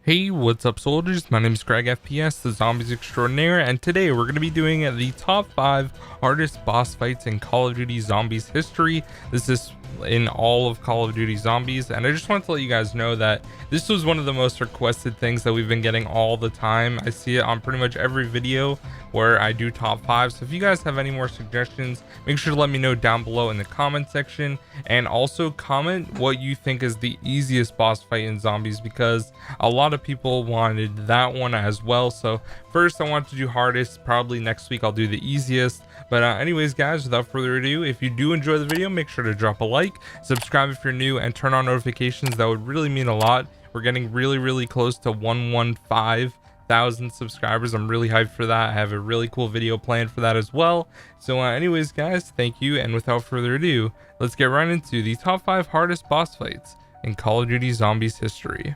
Hey, what's up soldiers? My name is GregFPS, the Zombies Extraordinaire, and today we're going to be doing the top 5 hardest boss fights in Call of Duty Zombies history. This is in all of Call of Duty Zombies, and I just want to let you guys know that this was one of the most requested things that we've been getting all the time. I see it on pretty much every video where I do top 5, so if you guys have any more suggestions, make sure to let me know down below in the comment section, and also comment what you think is the easiest boss fight in Zombies, because a lot of people wanted that one as well. So first I want to do hardest, probably next week I'll do the easiest. But anyways guys, without further ado, if you do enjoy the video, make sure to drop a like, subscribe if you're new, and turn on notifications. That would really mean a lot. We're getting really close to 115,000 subscribers. I'm really hyped for that. I have a really cool video planned for that as well. So anyways guys, thank you, and without further ado, let's get right into the top 5 hardest boss fights in Call of Duty Zombies history.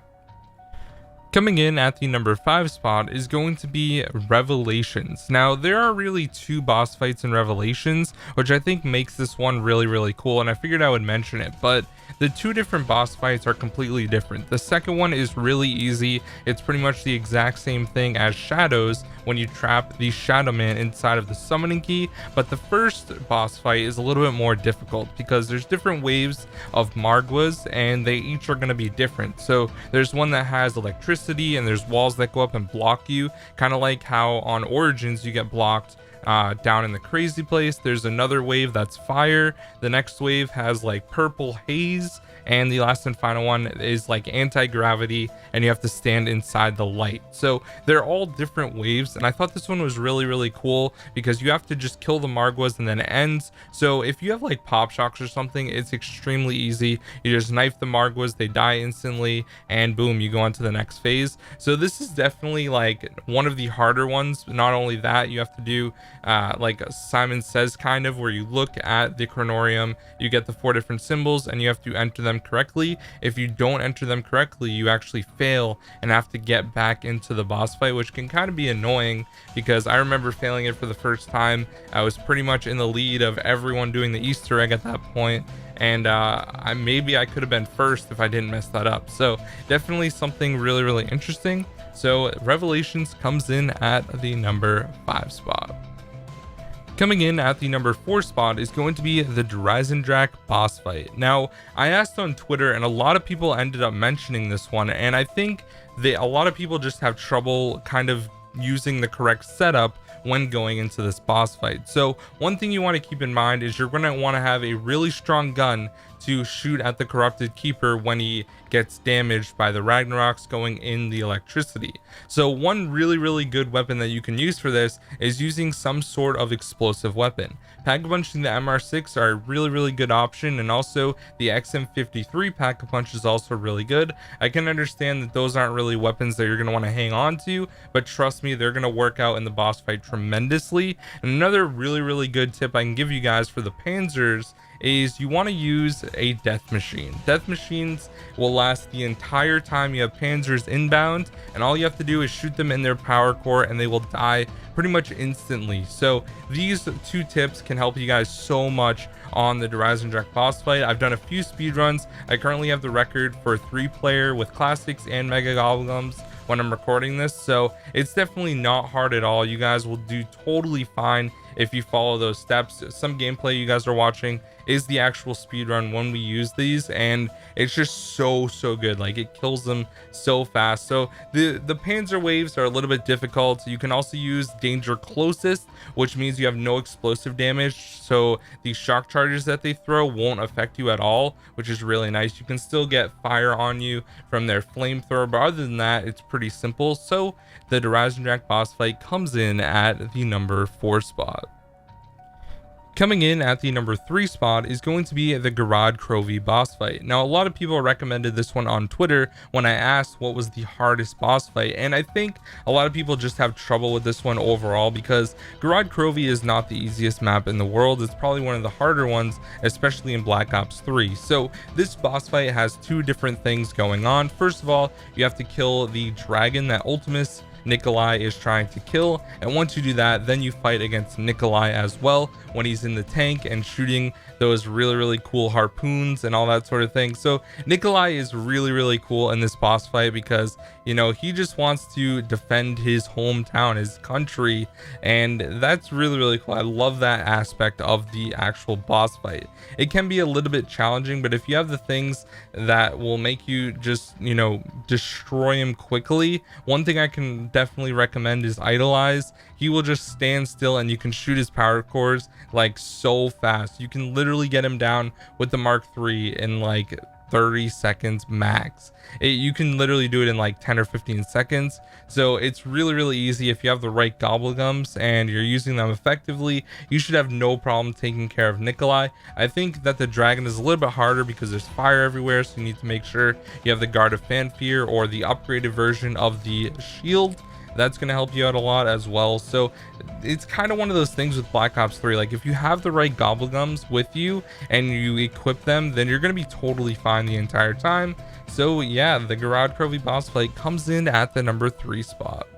Coming in at the number 5 spot is going to be Revelations. Now, there are really 2 boss fights in Revelations, which I think makes this one really cool, and I figured I would mention it, but the 2 different boss fights are completely different. The second one is really easy. It's pretty much the exact same thing as Shadows when you trap the Shadow Man inside of the summoning key, but the first boss fight is a little bit more difficult because there's different waves of Margwas and they each are going to be different. So there's one that has electricity and there's walls that go up and block you, kind of like how on Origins you get blocked down in the crazy place. There's another wave that's fire. The next wave has like purple haze, and the last and final one is like anti-gravity, and you have to stand inside the light. So they're all different waves, and I thought this one was really cool because you have to just kill the Margwas and then it ends. So if you have like pop shocks or something, it's extremely easy. You just knife the Margwas, they die instantly, and boom, you go on to the next phase. So this is definitely like one of the harder ones. Not only that, you have to do like Simon Says kind of, where you look at the chronorium, you get the 4 different symbols, and you have to enter them correctly. If you don't enter them correctly, you actually fail and have to get back into the boss fight, which can kind of be annoying because I remember failing it for the first time. I was pretty much in the lead of everyone doing the Easter egg at that point, and maybe I could have been first if I didn't mess that up. So definitely something really interesting. So Revelations comes in at the number 5 spot. Coming in at the number 4 spot is going to be the Dries boss fight. Now, I asked on Twitter and a lot of people ended up mentioning this one, and I think a lot of people just have trouble kind of using the correct setup when going into this boss fight. So one thing you want to keep in mind is you're going to want to have a really strong gun to shoot at the corrupted keeper when he gets damaged by the Ragnaroks going in the electricity. So one really good weapon that you can use for this is using some sort of explosive weapon. Pack-a-Punch and the MR6 are a really good option, and also the XM53 Pack-a-Punch is also really good. I can understand that those aren't really weapons that you're going to want to hang on to, but trust me, they're going to work out in the boss fight tremendously. And another really good tip I can give you guys for the Panzers is you want to use a death machine. Death machines will last the entire time you have Panzers inbound, and all you have to do is shoot them in their power core and they will die pretty much instantly. So these 2 tips can help you guys so much on the Dries boss fight. I've done a few speed runs. I currently have the record for 3-player with classics and mega goblins when I'm recording this, so it's definitely not hard at all. You guys will do totally fine if you follow those steps. Some gameplay you guys are watching is the actual speed run when we use these, and it's just so good. Like, it kills them so fast. So the Panzer waves are a little bit difficult. You can also use danger closest, which means you have no explosive damage, so the shock charges that they throw won't affect you at all, which is really nice. You can still get fire on you from their flamethrower, but other than that, it's pretty simple. So the Dries boss fight comes in at the number 4 spot. Coming in at the number 3 spot is going to be the GregFPS boss fight. Now, a lot of people recommended this one on Twitter when I asked what was the hardest boss fight, and I think a lot of people just have trouble with this one overall because GregFPS is not the easiest map in the world. It's probably one of the harder ones, especially in Black Ops 3. So this boss fight has 2 different things going on. First of all, you have to kill the dragon that Ultimus Nikolai is trying to kill. And once you do that, then you fight against Nikolai as well when he's in the tank and shooting those really cool harpoons and all that sort of thing. So Nikolai is really cool in this boss fight because, you know, he just wants to defend his hometown, his country, and that's really cool. I love that aspect of the actual boss fight. It can be a little bit challenging, but if you have the things that will make you just, you know, destroy him quickly, one thing I can definitely recommend is Idolize. He will just stand still and you can shoot his power cores like so fast. You can literally get him down with the Mark III in like 30 seconds max. You can literally do it in like 10 or 15 seconds. So it's really easy. If you have the right gobblegums and you're using them effectively, you should have no problem taking care of Nikolai. I think that the dragon is a little bit harder because there's fire everywhere, so you need to make sure you have the Guard of Fanfear or the upgraded version of the shield. That's going to help you out a lot as well. So it's kind of one of those things with Black Ops 3. Like if you have the right gobblegums with you and you equip them, then you're going to be totally fine the entire time. So yeah, the Garage Crovey boss fight comes in at the number 3 spot.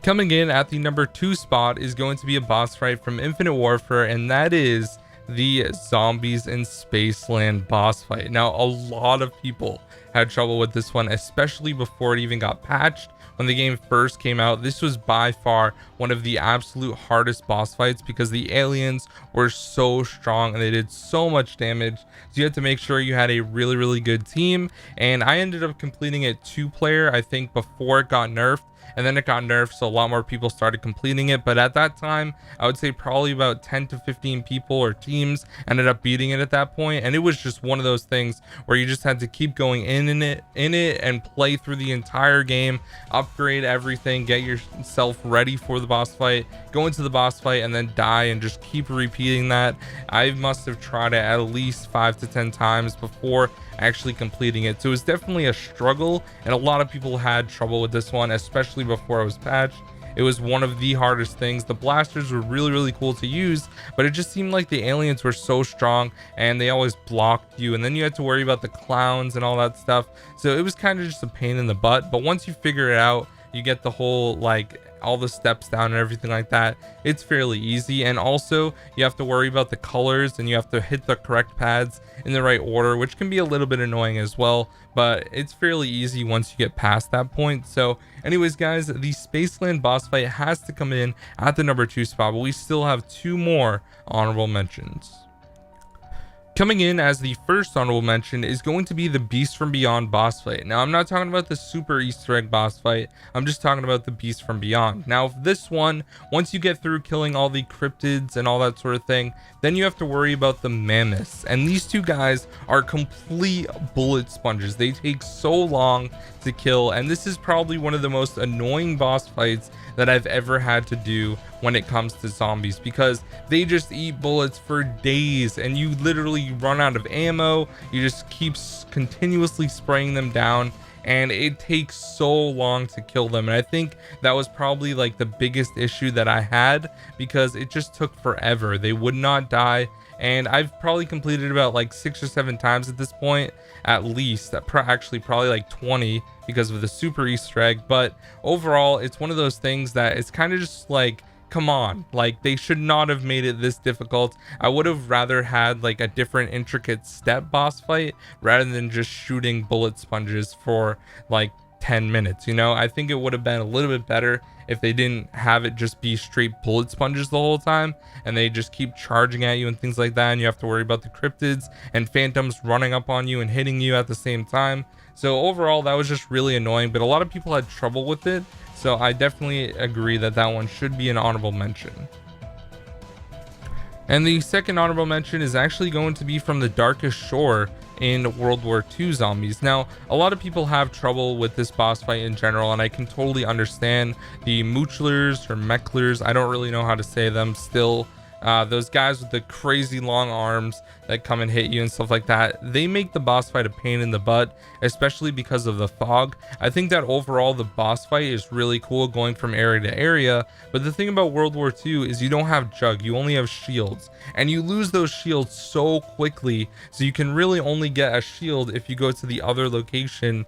Coming in at the number 2 spot is going to be a boss fight from Infinite Warfare, and that is the Zombies in Spaceland boss fight. Now, a lot of people had trouble with this one, especially before it even got patched. When the game first came out, this was by far one of the absolute hardest boss fights because the aliens were so strong and they did so much damage. So you had to make sure you had a really good team, and I ended up completing it 2-player, I think, before it got nerfed. And then it got nerfed, so a lot more people started completing it. But at that time, I would say probably about 10 to 15 people or teams ended up beating it at that point. And it was just one of those things where you just had to keep going in it and play through the entire game, upgrade everything, get yourself ready for the boss fight, go into the boss fight, and then die, and just keep repeating that. I must have tried it at least 5 to 10 times before actually completing it. So it was definitely a struggle, and a lot of people had trouble with this one, especially before it was patched. It was one of the hardest things. The blasters were really cool to use, but it just seemed like the aliens were so strong and they always blocked you, and then you had to worry about the clowns and all that stuff. So it was kind of just a pain in the butt. But once you figure it out, you get the whole, like, all the steps down and everything like that, it's fairly easy. And also you have to worry about the colors, and you have to hit the correct pads in the right order, which can be a little bit annoying as well, but it's fairly easy once you get past that point. So anyways guys, the Spaceland boss fight has to come in at the number 2 spot, but we still have 2 more honorable mentions. Coming in as the first honorable mention is going to be the Beast from Beyond boss fight. Now, I'm not talking about the super Easter egg boss fight. I'm just talking about the Beast from Beyond. Now, this one, once you get through killing all the cryptids and all that sort of thing, then you have to worry about the mammoths. And these 2 guys are complete bullet sponges. They take so long to kill, and this is probably one of the most annoying boss fights that I've ever had to do when it comes to zombies, because they just eat bullets for days and you literally run out of ammo. You just keep continuously spraying them down, and it takes so long to kill them. And I think that was probably like the biggest issue that I had, because it just took forever. They would not die, and I've probably completed about like 6 or 7 times at this point, at least. Actually probably like 20 because of the super Easter egg. But overall, it's one of those things that it's kind of just like, come on, like they should not have made it this difficult. I would have rather had like a different intricate step boss fight rather than just shooting bullet sponges for like 10 minutes. You know, I think it would have been a little bit better if they didn't have it just be straight bullet sponges the whole time and they just keep charging at you and things like that, and you have to worry about the cryptids and phantoms running up on you and hitting you at the same time. So overall, that was just really annoying, but a lot of people had trouble with it, so I definitely agree that that one should be an honorable mention. And the second honorable mention is actually going to be from the Darkest Shore in World War II zombies. Now, a lot of people have trouble with this boss fight in general, and I can totally understand. The Moochlers or Mechlers, I don't really know how to say them still, Those guys with the crazy long arms that come and hit you and stuff like that, they make the boss fight a pain in the butt, especially because of the fog. I think that overall the boss fight is really cool going from area to area, but the thing about World War II is you don't have Jug, you only have shields, and you lose those shields so quickly, so you can really only get a shield if you go to the other location,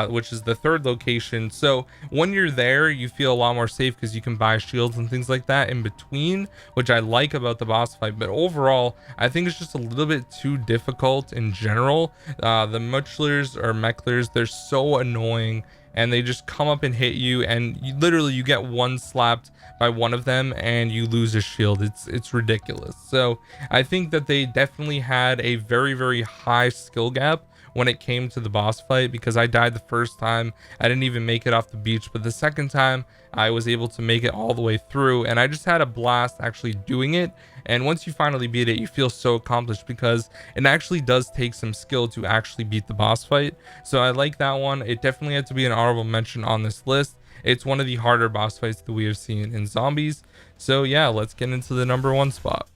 which is the third location. So when you're there, you feel a lot more safe because you can buy shields and things like that in between, which I like about the boss fight. But overall, I think it's just a little bit too difficult in general. The Muchlers or Mechlers, they're so annoying, and they just come up and hit you, and you literally get one slapped by one of them and you lose a shield. It's ridiculous. So I think that they definitely had a very high skill gap when it came to the boss fight, because I died the first time, I didn't even make it off the beach, but the second time I was able to make it all the way through, and I just had a blast actually doing it. And once you finally beat it, you feel so accomplished, because it actually does take some skill to actually beat the boss fight. So I like that one. It definitely had to be an honorable mention on this list. It's one of the harder boss fights that we have seen in zombies. So yeah, let's get into the number 1 spot.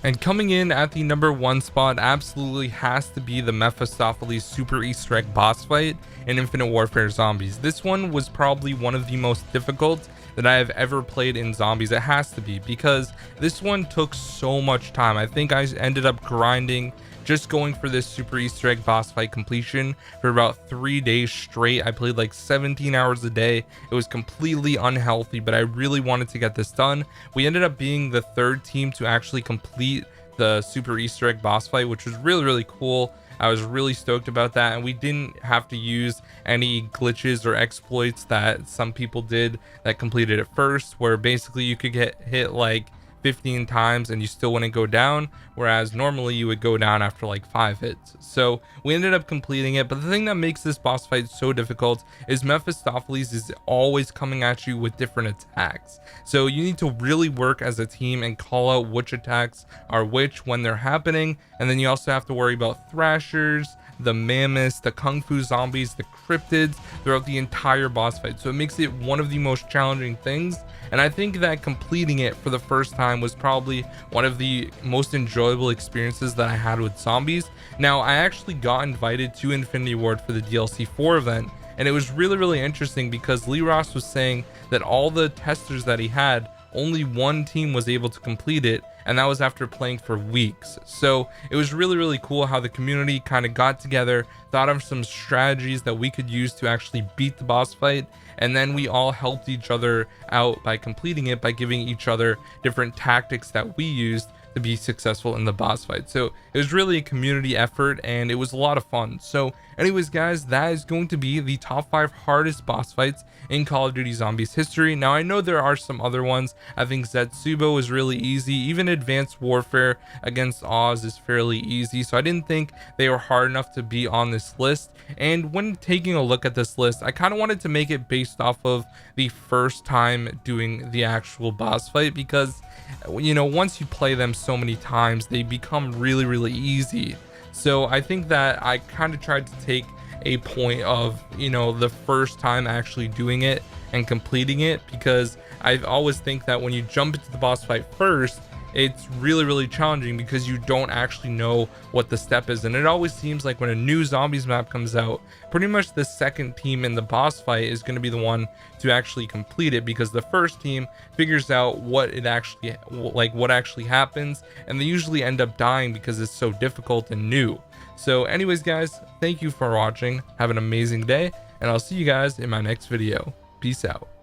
And coming in at the number 1 spot absolutely has to be the Mephistopheles Super Easter Egg boss fight in Infinite Warfare Zombies. This one was probably one of the most difficult that I have ever played in zombies. It has to be, because this one took so much time. I think I ended up grinding just going for this Super Easter Egg boss fight completion for about 3 days straight. I played like 17 hours a day. It was completely unhealthy, but I really wanted to get this done. We ended up being the 3rd team to actually complete the Super Easter Egg boss fight, which was really cool. I was really stoked about that, and we didn't have to use any glitches or exploits that some people did that completed it first, where basically you could get hit like 15 times and you still wouldn't go down, whereas normally you would go down after like 5 hits. So we ended up completing it. But the thing that makes this boss fight so difficult is Mephistopheles is always coming at you with different attacks, so you need to really work as a team and call out which attacks are which when they're happening. And then you also have to worry about thrashers, the mammoths, the kung fu zombies, the cryptids throughout the entire boss fight. So it makes it one of the most challenging things, and I think that completing it for the first time was probably one of the most enjoyable experiences that I had with zombies. Now, I actually got invited to Infinity Ward for the DLC 4 event, and it was really interesting because Lee Ross was saying that all the testers that he had, only one team was able to complete it, and that was after playing for weeks. So it was really cool how the community kind of got together, thought of some strategies that we could use to actually beat the boss fight, and then we all helped each other out by completing it, by giving each other different tactics that we used to be successful in the boss fight. So it was really a community effort, and it was a lot of fun. So anyways guys, that is going to be the top 5 hardest boss fights in Call of Duty Zombies history. Now I know there are some other ones. I think Zetsubo is really easy. Even Advanced Warfare against Oz is fairly easy, so I didn't think they were hard enough to be on this list. And when taking a look at this list, I kind of wanted to make it based off of the first time doing the actual boss fight, because you know, once you play them so many times, they become really easy. So I think that I kind of tried to take a point of, you know, the first time actually doing it and completing it, because I always think that when you jump into the boss fight first, it's really challenging because you don't actually know what the step is. And it always seems like when a new zombies map comes out, pretty much the second team in the boss fight is going to be the one to actually complete it, because the first team figures out what it actually, like what actually happens, and they usually end up dying because it's so difficult and new. So anyways guys, thank you for watching, have an amazing day, and I'll see you guys in my next video. Peace out.